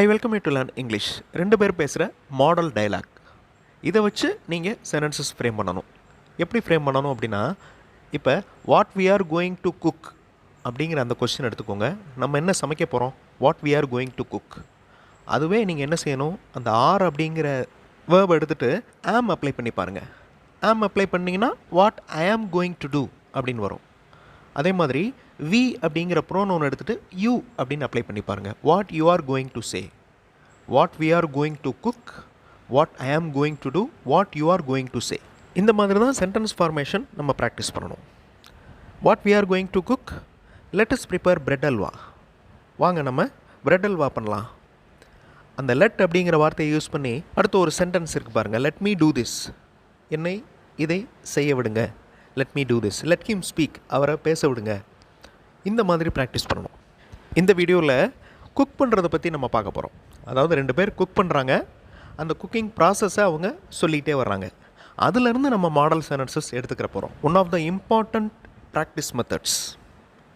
I welcome you to learn English. ரெண்டு பேர் பேசுகிற மாடல் டயலாக். இதை வச்சு நீங்கள் சென்டென்சஸ் ஃப்ரேம் பண்ணணும். எப்படி ஃப்ரேம் பண்ணணும் அப்படின்னா, இப்போ what we are going to cook அப்படிங்கிற அந்த கொஸ்டின் எடுத்துக்கோங்க. நம்ம என்ன சமைக்க போகிறோம்? What we are going to cook. அதுவே நீங்கள் என்ன செய்யணும், அந்த ஆர் அப்படிங்கிற வேர்ப் எடுத்துகிட்டு ஆம் அப்ளை பண்ணி பாருங்கள். ஆம் அப்ளை பண்ணிங்கன்னா what I am going to two அப்படின்னு வரும். அதே மாதிரி வி அப்படிங்கிற ப்ரோனவுன் எடுத்துகிட்டு யூ அப்படின்னு அப்ளை பண்ணி பாருங்கள். What you are going to say, what we are going to cook, what I am going to do, what you are going to say. இந்த மாதிரி தான் சென்டென்ஸ் ஃபார்மேஷன் நம்ம ப்ராக்டிஸ் பண்ணணும். What we are going to cook, let us prepare bread halwa. வாங்க நம்ம bread halwa பண்ணலாம். அந்த let அப்படிங்கிற வார்த்தையை யூஸ் பண்ணி அடுத்து ஒரு சென்டென்ஸ் இருக்குது பாருங்கள். லெட் மீ டூ திஸ், என்னை இதை செய்ய விடுங்க. Let me do this, let him speak, அவரை பேச விடுங்க. இந்த மாதிரி ப்ராக்டிஸ் பண்ணணும். இந்த வீடியோவில் குக் பண்ணுறதை பற்றி நம்ம பார்க்க போகிறோம். அதாவது ரெண்டு பேர் குக் பண்ணுறாங்க, அந்த குக்கிங் ப்ராசஸை அவங்க சொல்லிகிட்டே வர்றாங்க. அதுலேருந்து நம்ம மாடல் சென்டென்சஸ் எடுத்துக்கிற போகிறோம். One of the important practice methods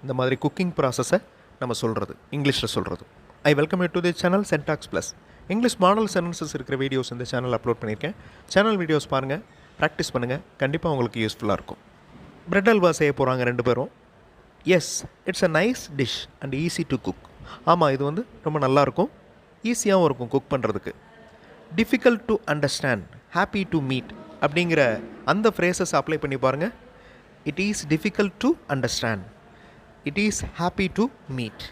இந்த மாதிரி குக்கிங் ப்ராசஸை நம்ம சொல்கிறது, இங்கிலீஷில் சொல்கிறது. I welcome you to the channel SEN TALKS plus. English model sentences இருக்கிற வீடியோஸ் இந்த சேனல் அப்லோட் பண்ணியிருக்கேன். சேனல் வீடியோஸ் பாருங்கள், ப்ராக்டிஸ் பண்ணுங்கள், கண்டிப்பாக உங்களுக்கு யூஸ்ஃபுல்லாக இருக்கும். பிரெட் அல்வா செய்ய போகிறாங்க ரெண்டு பேரும். Yes, it's a nice dish and easy to cook. ஆமாம், இது வந்து ரொம்ப நல்லாயிருக்கும், ஈஸியாகவும் இருக்கும் குக் பண்ணுறதுக்கு. Difficult to understand, happy to meet அப்படிங்கிற அந்த ஃப்ரேசஸ் அப்ளை பண்ணி பாருங்கள். It is difficult to understand, it is happy to meet.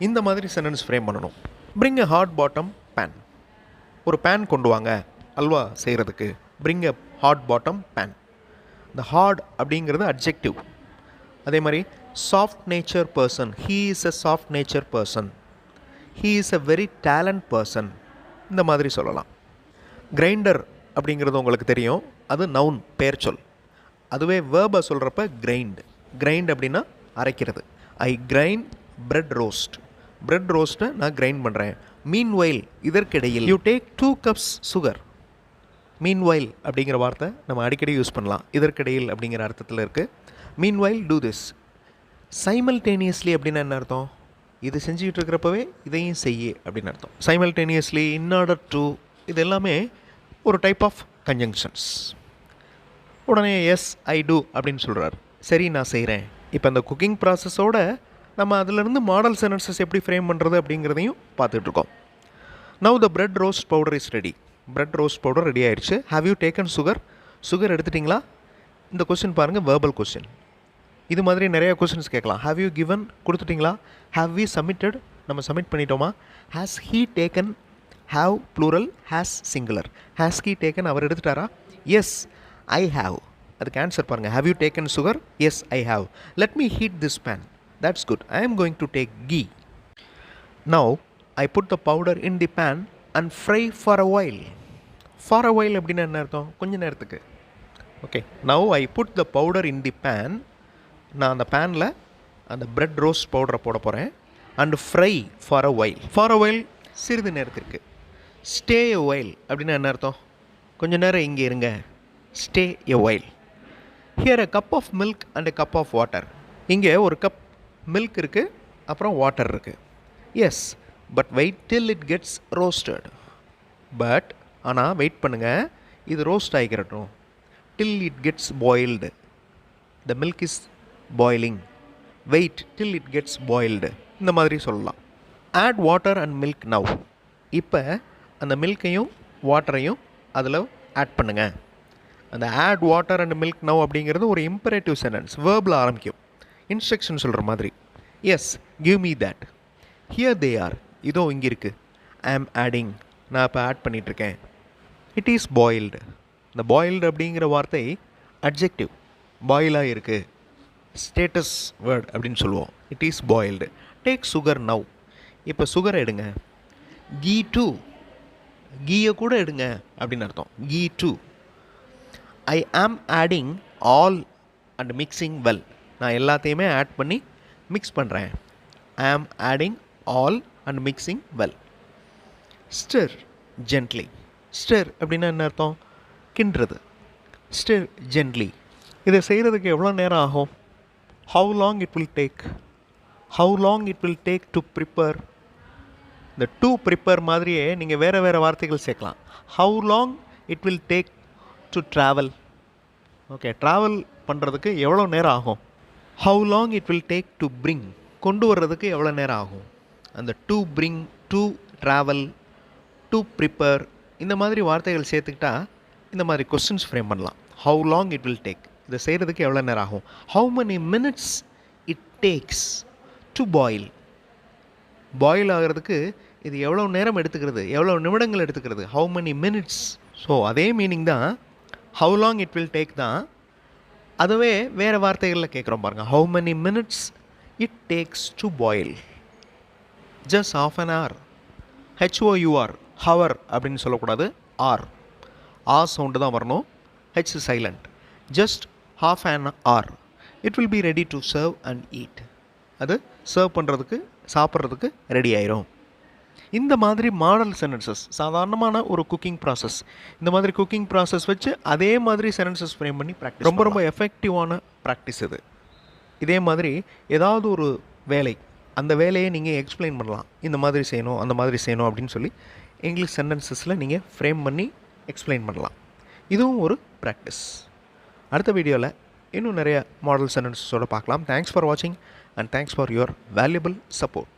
இந்த மாதிரி சென்டென்ஸ் ஃப்ரேம் பண்ணணும். Bring a hot bottom pan. ஒரு பேன் கொண்டு வாங்க அல்வா செய்கிறதுக்கு. Bring a hot bottom pan. இந்த ஹார்ட் அப்படிங்கிறது அட்ஜெக்டிவ். அதே மாதிரி soft nature person, he is a soft nature person, he is a very talent person. இந்த மாதிரி சொல்லலாம். கிரைண்டர் அப்படிங்கிறது உங்களுக்கு தெரியும், அது நவுன், பெயர் சொல். அதுவே வேர்பை சொல்கிறப்ப கிரைண்ட். கிரைண்ட் அப்படின்னா அரைக்கிறது. ஐ கிரைண்ட் பிரெட் ரோஸ்ட். பிரெட் ரோஸ்ட்டை நான் கிரைண்ட் பண்ணுறேன். மீன் வைல், இதற்கிடையில் you take 2 cups sugar. Meanwhile அப்படிங்கிற வார்த்தை நம்ம அடிக்கடி யூஸ் பண்ணலாம். இதற்கிடையில் அப்படிங்கிற அர்த்தத்தில் இருக்குது. Meanwhile do this. சைமல்டேனியஸ்லி அப்படின்னா என்ன அர்த்தம்? இது செஞ்சுக்கிட்டு இருக்கிறப்பவே இதையும் செய்ய அப்படின்னு அர்த்தம். சைமல்டேனியஸ்லி, இன் ஆர்டர் டு, இது எல்லாமே ஒரு டைப் ஆஃப் கன்ஜங்ஷன்ஸ். உடனே எஸ் ஐ டூ அப்படின்னு சொல்கிறார், சரி நான் செய்கிறேன். இப்போ அந்த குக்கிங் ப்ராசஸோட நம்ம அதிலிருந்து மாடல் சென்டென்சஸ் எப்படி ஃப்ரேம் பண்ணுறது அப்படிங்கிறதையும் பார்த்துட்ருக்கோம். Now the bread roast powder is ready. Bread roast powder ready ஆயிடுச்சு. Have you taken sugar? Sugar எடுத்துட்டிங்களா? இந்த கொஸ்டின் பாருங்கள், வேர்பல் கொஸ்டின். இது மாதிரி நிறைய கொஸ்டின்ஸ் கேட்கலாம். Have you given? கொடுத்துட்டிங்களா? Have we submitted? நம்ம சப்மிட் பண்ணிட்டோமா? Has he taken? Have plural, has singular. Has he taken, அவர் எடுத்துட்டாரா? Yes I have. அதுக்கு ஆன்சர் பாருங்கள். Have you taken sugar? Yes I have. Let me heat this pan. That's good. I am going to take ghee. Now I put the powder in the pan and fry for a while. For a while அப்படின்னா என்ன அர்த்தம்? கொஞ்ச நேரத்துக்கு. Okay, now I put the powder in the pan. நான் அந்த பேனில் அந்த bread roast பவுடரை போட போகிறேன். And fry for a while. For a while சிறிது நேரத்திற்கு. ஸ்டே எ வைல் அப்படின்னா என்ன அர்த்தம்? கொஞ்ச நேரம் இங்கே இருங்க. Stay a while. Here a cup of milk and a cup of water. இங்கே ஒரு கப் மில்க் இருக்குது, அப்புறம் வாட்டர் இருக்குது. Yes, but wait till it gets roasted. But ஆனால் வெயிட் பண்ணுங்கள், இது ரோஸ்ட் ஆகிக்கிறட்டும். Till it gets boiled. The milk is boiling. Wait till it gets boiled. இந்த மாதிரி சொல்லலாம். Add water and milk now. இப்போ அந்த மில்கையும் வாட்டரையும் அதில் ஆட் பண்ணுங்கள். அந்த add water and milk now அப்படிங்கிறது ஒரு இம்பரேட்டிவ் சென்டென்ஸ், வேர்பில் ஆரம்பிக்கும், இன்ஸ்ட்ரக்ஷன் சொல்கிற மாதிரி. Yes, give me that. Here they are. இதோ இங்கே இருக்குது. ஐ ஆம் ஆடிங். நான் இப்போ ஆட் பண்ணிகிட்ருக்கேன். It is boiled. இந்த பாயில்டு அப்படிங்கிற வார்த்தை அட்ஜெக்டிவ், பாயிலாக இருக்குது, ஸ்டேட்டஸ் வேர்ட் அப்படின்னு சொல்லுவோம். It is boiled. Take sugar now. இப்போ சுகரை எடுங்க. கீ டூ. கீயை கூட எடுங்க அப்படின்னு அர்த்தம். Ghee too. I am adding all and mixing well. நான் எல்லாத்தையுமே ஆட் பண்ணி மிக்ஸ் பண்ணுறேன். I am adding all and mixing well. Stir gently. Stir அப்படின்னா என்ன அர்த்தம்? கிண்டுறது. Stir gently. இதை செய்கிறதுக்கு எவ்வளோ நேரம் ஆகும்? How long it will take. How long it will take to prepare இந்த டு ப்ரிப்பேர் மாதிரியே நீங்கள் வேறு வேறு வார்த்தைகள் சேர்க்கலாம். How long it will take to travel. Okay, travel பண்ணுறதுக்கு எவ்வளோ நேரம் ஆகும். How long it will take to bring, கொண்டு வர்றதுக்கு எவ்வளோ நேரம் ஆகும். அந்த to bring, to travel, to prepare இந்த மாதிரி வார்த்தைகள் சேர்த்துக்கிட்டா இந்த மாதிரி கொஸ்டின்ஸ் ஃப்ரேம் பண்ணலாம். How long it will take, இதை செய்கிறதுக்கு எவ்வளோ நேரம் ஆகும். How many minutes it takes to boil, boil ஆகிறதுக்கு இது எவ்வளோ நேரம் எடுத்துக்கிறது, எவ்வளோ நிமிடங்கள் எடுத்துக்கிறது. How many minutes. ஸோ அதே மீனிங் தான் how long it will take தான், அதுவே வேறு வார்த்தைகளில் கேட்குறோம் பாருங்கள். How many minutes it takes to boil. Just half an hour. HOUR, hour அப்படின்னு சொல்லக்கூடாது, ஆர் சவுண்டு தான் வரணும், H silent. Just half an hour it will be ready to serve and eat. அது சர்வ் பண்ணுறதுக்கு, சாப்பிட்றதுக்கு ரெடி ஆயிரும். இந்த மாதிரி மாடல் சென்டென்சஸ், சாதாரணமான ஒரு குக்கிங் ப்ராசஸ், இந்த மாதிரி குக்கிங் ப்ராசஸ் வச்சு அதே மாதிரி சென்டென்சஸ் ஃப்ரேம் பண்ணி ப்ராக்டிஸ், ரொம்ப எஃபெக்டிவான ப்ராக்டிஸ் இது. இதே மாதிரி ஏதாவது ஒரு வேலை, அந்த வேலையை நீங்கள் எக்ஸ்பிளைன் பண்ணலாம். இந்த மாதிரி செய்யணும், அந்த மாதிரி செய்யணும் அப்படின்னு சொல்லி இங்கிலீஷ் சென்டென்சஸில் நீங்கள் ஃப்ரேம் பண்ணி எக்ஸ்பிளைன் பண்ணலாம். இதுவும் ஒரு ப்ராக்டிஸ். அடுத்த வீடியோவில் இன்னும் நிறைய மாடல் சென்டென்சஸோடு பார்க்கலாம். தேங்க்ஸ் ஃபார் வாட்சிங் and thanks for your valuable support.